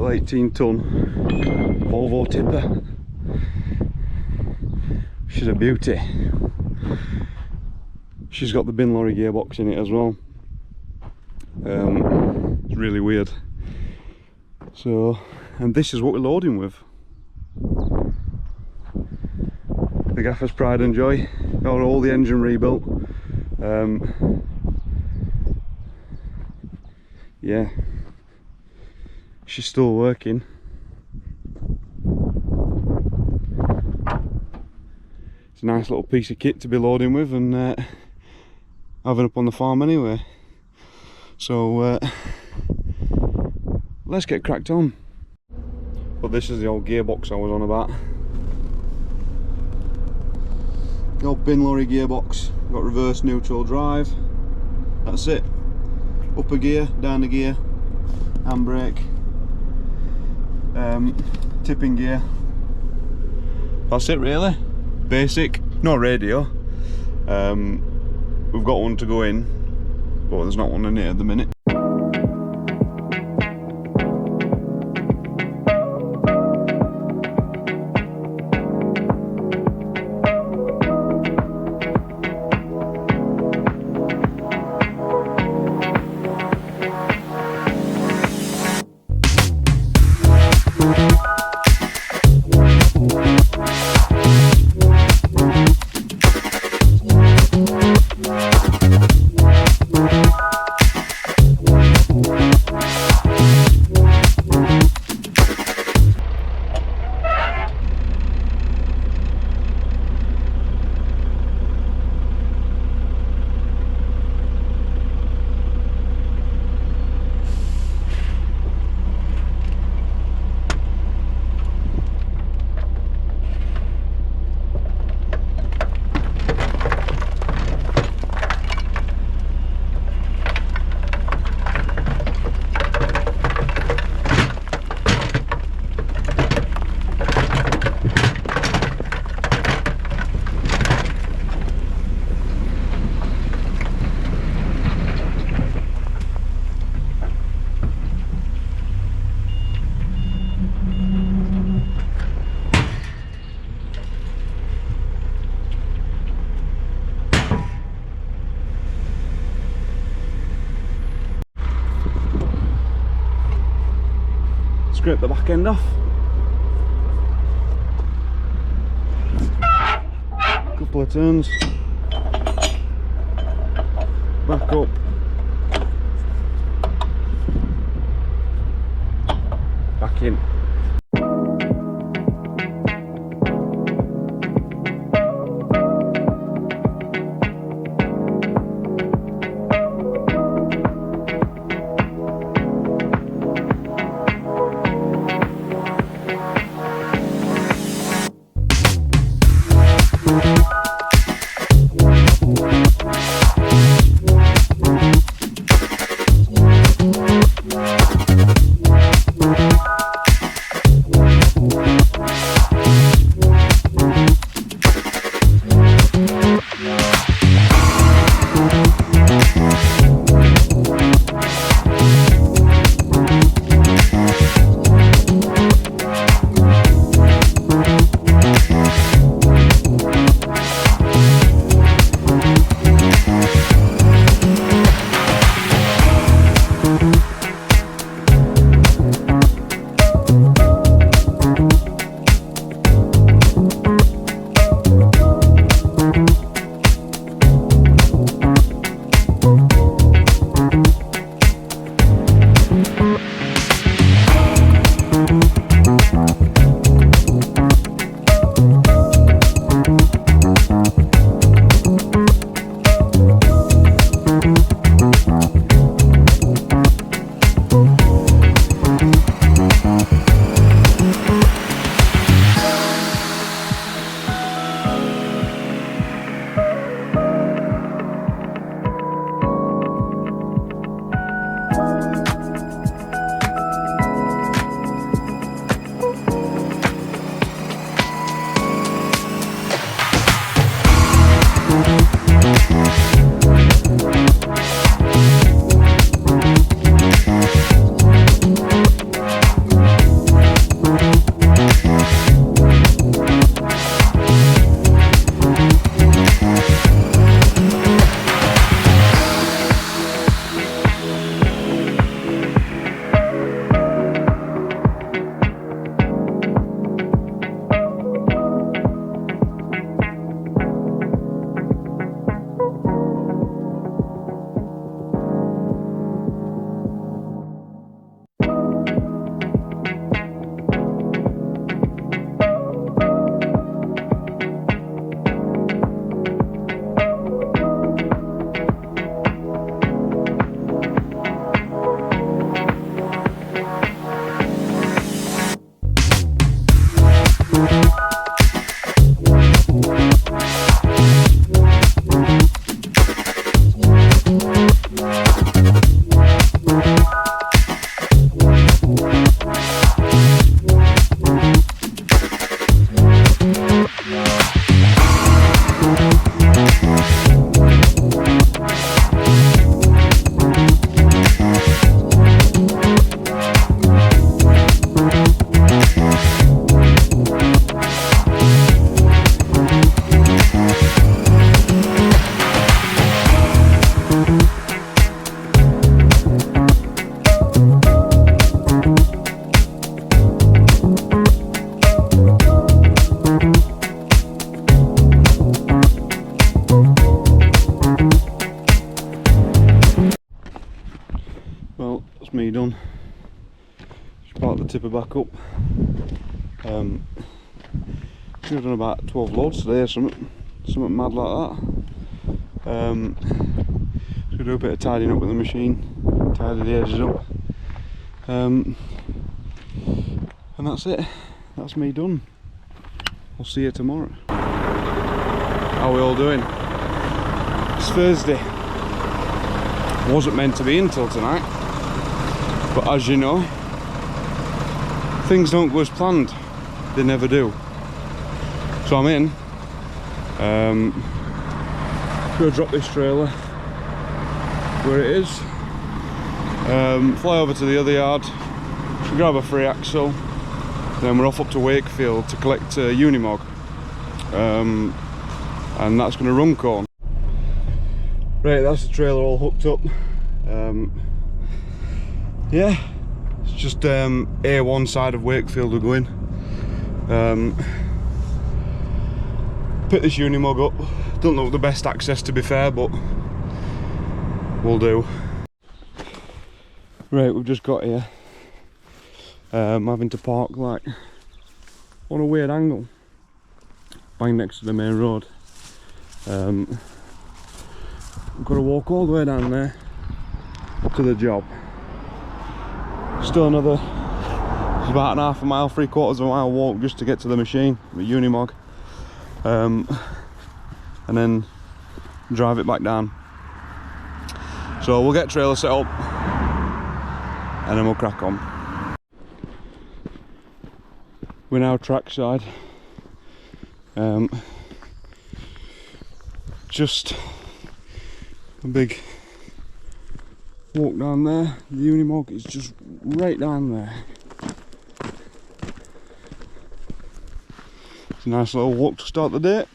Little 18-ton Volvo tipper. She's a beauty. She's got the bin lorry gearbox in it as well. It's really weird. So, and this is what we're loading with. The gaffer's pride and joy. Got all the engine rebuilt. Yeah, she's still working. It's a nice little piece of kit to be loading with and having up on the farm anyway. So let's get cracked on. But this is the old gearbox I was on about. The old bin lorry gearbox. Got reverse neutral drive. That's it. Up a gear, down a gear, handbrake, tipping gear. That's it really. Basic. No radio. We've got one to go in, but there's not one in it at the minute. Scrape the back end off. Couple of turns. Back up. Back in. that's me done. Just park the tipper back up. Should have done about 12 loads today or something mad like that. Should do a bit of tidying up with the machine, tidy the edges up. And that's it. That's me done. I'll see you tomorrow. How are we all doing? It's Thursday. Wasn't meant to be until tonight, but as you know, things don't go as planned. They never do. So I'm in. Gonna drop this trailer where it is. Fly over to the other yard, grab a free axle, then we're off up to Wakefield to collect Unimog, and that's going to Runcorn. Right, that's the trailer all hooked up. Yeah, it's just A1 side of Wakefield we're going. Pick this Unimog up. Don't look the best access, to be fair, but we'll do. Right, we've just got here. I'm having to park like on a weird angle, bang next to the main road. I've got to walk all the way down there to the job. Still another, it's about an half a mile, 3/4 of a mile walk just to get to the machine, the Unimog, and then drive it back down. So we'll get trailer set up and then we'll crack on. We're now trackside. Just a big walk down there. The Unimog is just right down there. It's a nice little walk to start the day.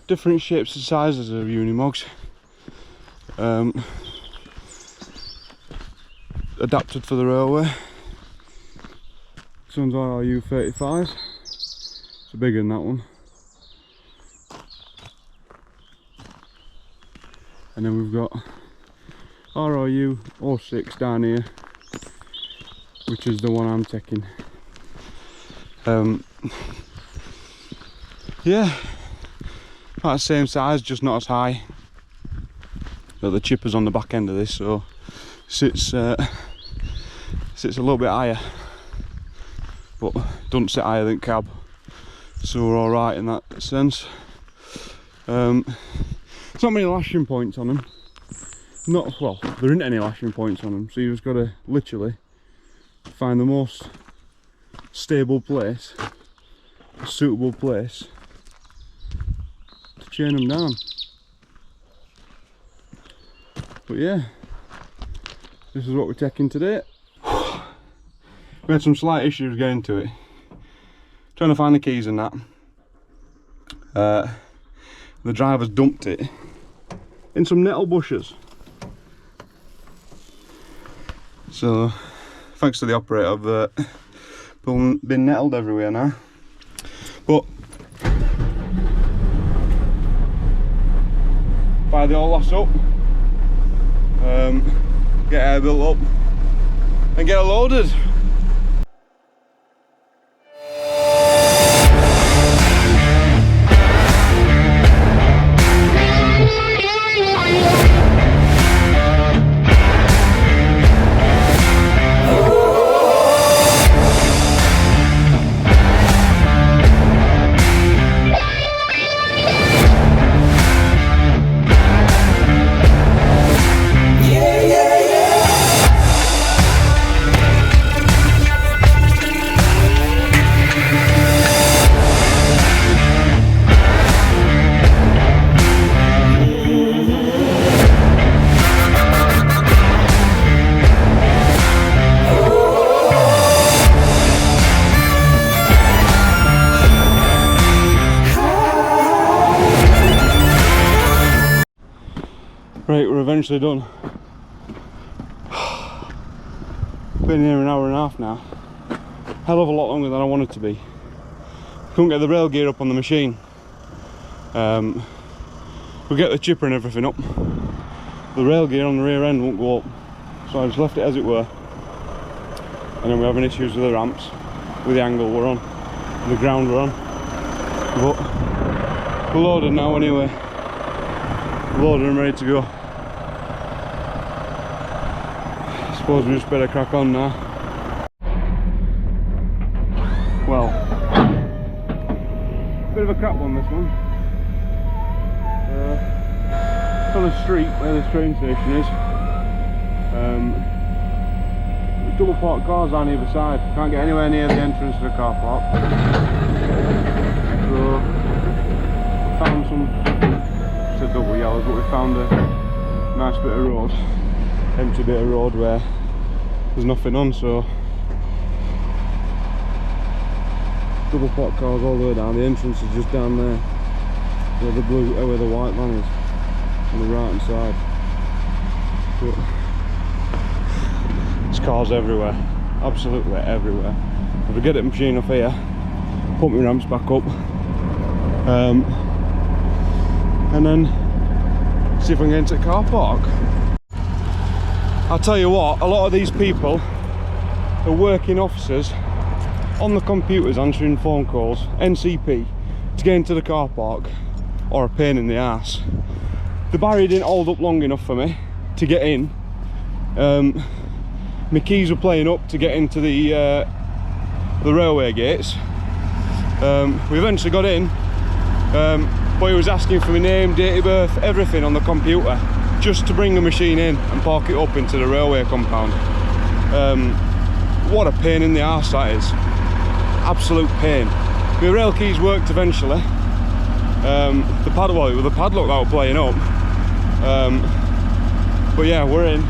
Different shapes and sizes of Unimogs. Adapted for the railway. This one's RRU 35. It's bigger than that one. And then we've got RRU 06 down here, which is the one I'm taking. Yeah, about the same size, just not as high. Got the chippers on the back end of this, so sits a little bit higher, but don't sit higher than cab, so we're all right in that sense. There's not many lashing points on them. Well, there isn't any lashing points on them, so you've just got to literally find the most stable place, a suitable place to chain them down. But yeah, this is what we're taking today. We had some slight issues getting to it, trying to find the keys and that. The driver's dumped it in some nettle bushes. So, thanks to the operator, I've been nettled everywhere now. But fire the old lass up, get air built up, and get it loaded. Right, we're eventually done. Been here an hour and a half now. Hell of a lot longer than I wanted to be. Couldn't get the rail gear up on the machine. We'll get the chipper and everything up. The rail gear on the rear end won't go up, so I just left it as it were. and then we're having issues with the ramps, with the angle we're on, the ground we're on. But we're loaded now anyway. Loaded and ready to go. I suppose we just better crack on now. Well, bit of a crap one, this one. It's on a street where this train station is. Double parked cars on either side. Can't get anywhere near the entrance to the car park. So we found some, it's a double yellow, but we found a nice bit of road, empty bit of road where there's nothing on. So double parked cars all the way down. The entrance is just down there, where the blue, where the white van is, on the right hand side. But there's cars everywhere, absolutely everywhere. If I get the machine off here, put my ramps back up, and then see if I can get into the car park. I'll tell you what, a lot of these people are working officers on the computers answering phone calls, NCP, to get into the car park, or a pain in the arse. The barrier didn't hold up long enough for me to get in. My keys were playing up to get into the railway gates. We eventually got in, but he was asking for my name, date of birth, everything on the computer, just to bring the machine in and park it up into the railway compound. What a pain in the arse that is. Absolute pain. My rail keys worked eventually. The padlock, well, it was the padlock that was playing up. But yeah, we're in.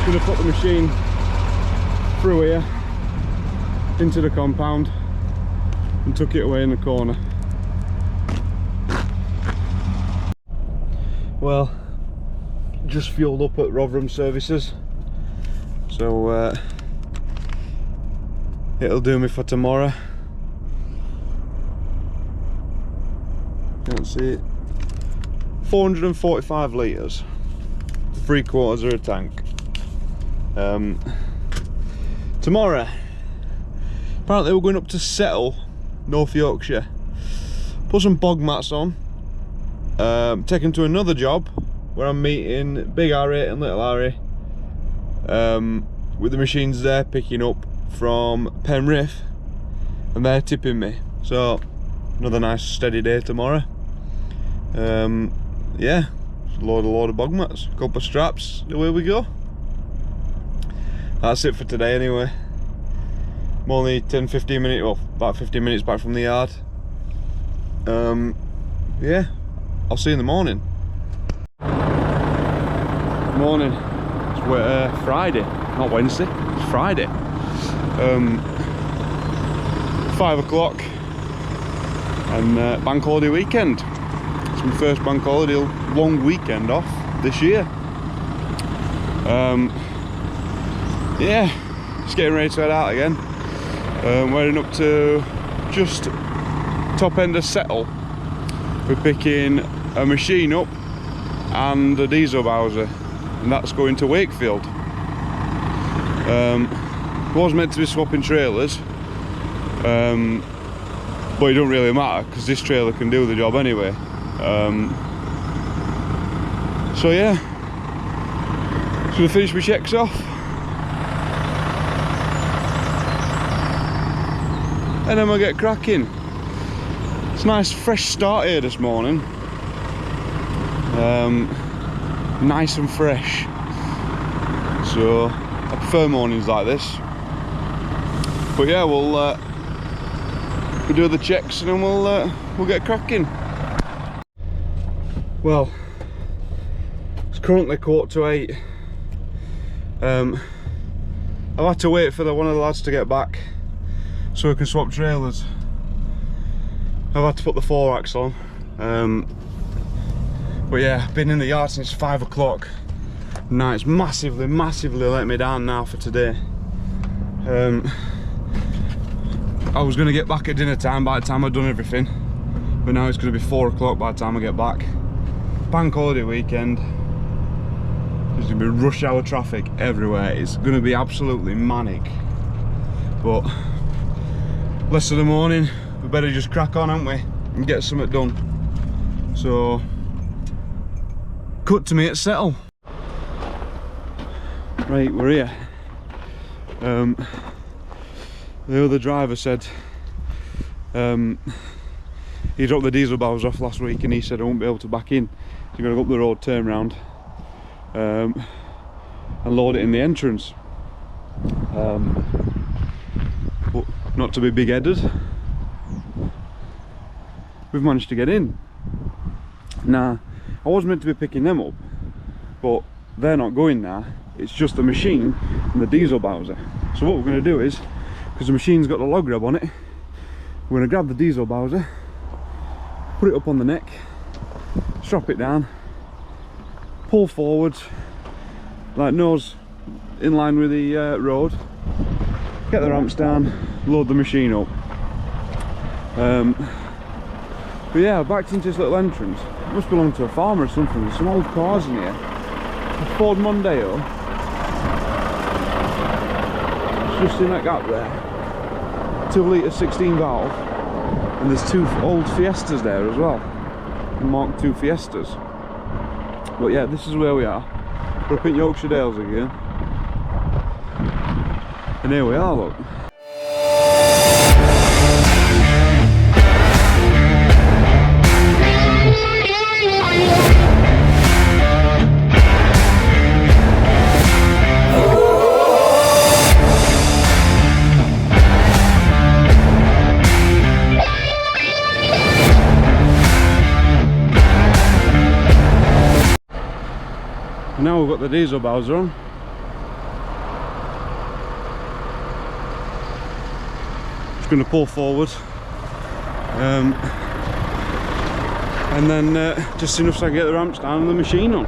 Gonna put the machine through here into the compound and tuck it away in the corner. Well, just fueled up at Rotherham Services, so it'll do me for tomorrow. Can't see it. 445 litres, 3/4 of a tank. Tomorrow, apparently we're going up to Settle, North Yorkshire. Put some bog mats on. Taken to another job where I'm meeting Big Harry and Little Harry, with the machines there picking up from Penrith, and they're tipping me. So another nice steady day tomorrow. Yeah, load of bog mats, couple of straps, away we go. That's it for today anyway. I'm only 10-15 minutes, well, about 15 minutes back from the yard. Yeah, I'll see you in the morning. Morning. It's Friday, not Wednesday, it's Friday. 5 o'clock, and bank holiday weekend. It's my first bank holiday long weekend off this year. Yeah, just getting ready to head out again. We're heading up to just top end of Settle. We're picking a machine up and a diesel bowser, and that's going to Wakefield. Was meant to be swapping trailers, but it don't really matter because this trailer can do the job anyway. So yeah, just gonna finish my checks off, and then we'll get cracking. It's a nice fresh start here this morning. Nice and fresh. So I prefer mornings like this. But yeah, we'll do the checks and then we'll get cracking. Well, it's currently 7:45. I've had to wait for one of the lads to get back so we can swap trailers. I've had to put the 4-axle on. But yeah, I've been in the yard since 5 o'clock. Now it's massively let me down now for today. I was going to get back at dinner time by the time I'd done everything, but now it's going to be 4 o'clock by the time I get back. Bank holiday weekend. There's going to be rush hour traffic everywhere. It's going to be absolutely manic. but less of the morning, we better just crack on, haven't we, and get something done. So cut to me at Settle. Right, we're here. The other driver said he dropped the diesel bowers off last week, and he said I won't be able to back in, so you're going to go up the road, turn round, and load it in the entrance. But not to be big-headed, we've managed to get in. Now, I was meant to be picking them up, but they're not going now. It's just the machine and the diesel bowser. So what we're going to do is, because the machine's got the log grab on it, we're going to grab the diesel bowser, put it up on the neck, strap it down, pull forward, like nose in line with the road, get the ramps down, load the machine up. But yeah, I backed into this little entrance. It must belong to a farmer or something. There's some old cars in here. A Ford Mondeo. It's just in that gap there. 2 litre 16 valve. And there's 2 old Fiestas there as well. Mark II Fiestas. But yeah, this is where we are. We're up in Yorkshire Dales again. And here we are, look. Now we've got the diesel bowser on. Just going to pull forward, and then just enough so I can get the ramps down and the machine on.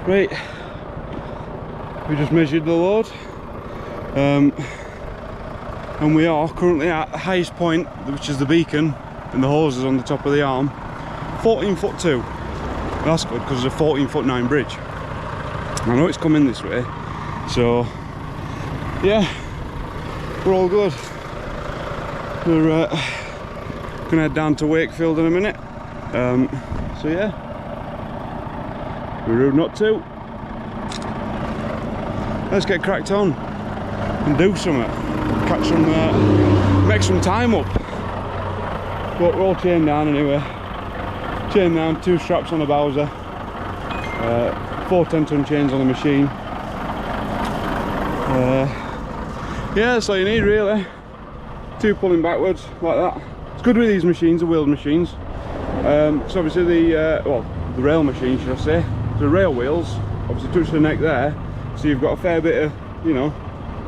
Right, we just measured the load, and we are currently at the highest point, which is the beacon, and the hose is on the top of the arm. 14'2". That's good because it's a 14'9" bridge. I know it's coming this way, so yeah, we're all good. We're gonna head down to Wakefield in a minute. So yeah. We're rude not to. Let's get cracked on and do something. Catch some, make some time up. But we're all chained down anyway. Chained down, 2 straps on the bowser, 4 10-ton chains on the machine. Yeah, that's all you need really. 2 pulling backwards like that. It's good with these machines, the wheeled machines. So obviously the rail machine, should I say. The rail wheels obviously touch the neck there, so you've got a fair bit of, you know,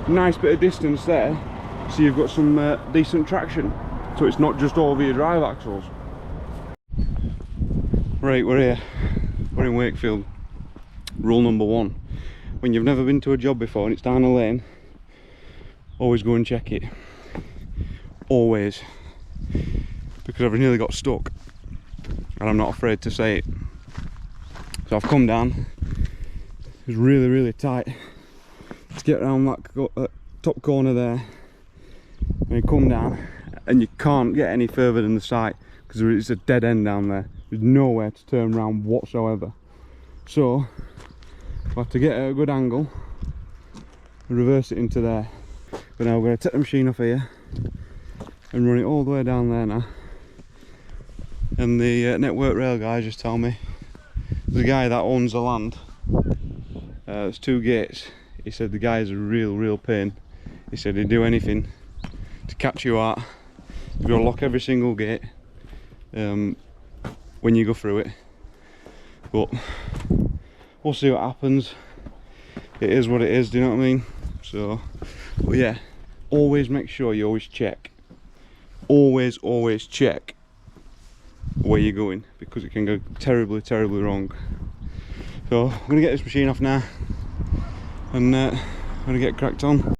nice bit of distance there, so you've got some decent traction, so it's not just over your drive axles. Right, we're here, we're in Wakefield. Rule number 1, when you've never been to a job before and it's down a lane, always go and check it. always, because I've nearly got stuck and I'm not afraid to say it. So I've come down. It's really tight to get around that top corner there, and you come down and you can't get any further than the site because it's a dead end down there. There's nowhere to turn around whatsoever. So I have to get at a good angle and reverse it into there. But now we're going to take the machine off here and run it all the way down there now. And the network rail guys just tell me the guy that owns the land, there's 2 gates. He said the guy is a real pain. He said he'd do anything to catch you out. You've got to lock every single gate when you go through it. But we'll see what happens. It is what it is, do you know what I mean? So, but yeah, always make sure you always check. Always check where you're going, because it can go terribly wrong. So I'm going to get this machine off now and I'm going to get cracked on.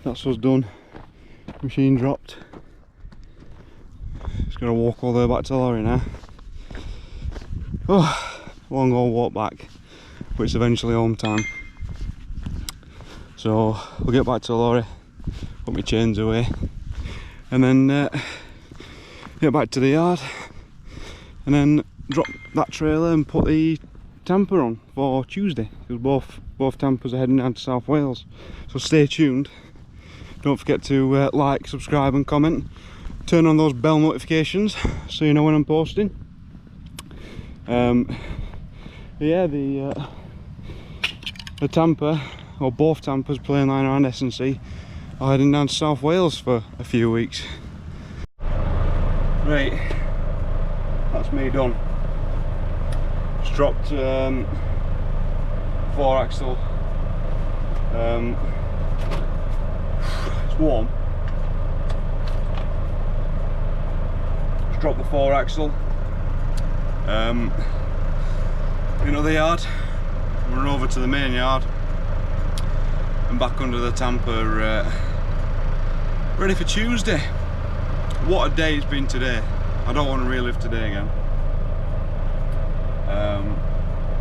That's us done. Machine dropped. Just gonna walk all the way back to the lorry now. Oh, long old walk back, but it's eventually home time. So we'll get back to the lorry, put my chains away, and then get back to the yard, and then drop that trailer and put the tamper on for Tuesday, because both tampers are heading down to South Wales. So stay tuned. Don't forget to like, subscribe and comment. Turn on those bell notifications so you know when I'm posting. Yeah, the tamper, or both tampers, plain liner and S&C, are heading down to South Wales for a few weeks. Right, that's me done. Just dropped 4-axle. It's warm. Just dropped the 4-axle. In the yard, run over to the main yard and back under the tamper, ready for Tuesday. What a day it's been today. I don't want to relive today again.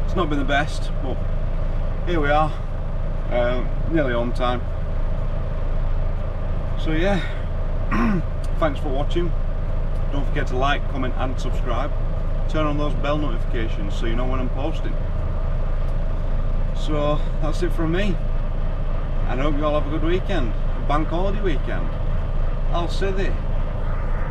It's not been the best, but here we are, nearly home time. So yeah, thanks for watching. Don't forget to like, comment and subscribe. Turn on those bell notifications so you know when I'm posting. So that's it from me, and I hope you all have a good weekend, a bank holiday weekend. I'll see you.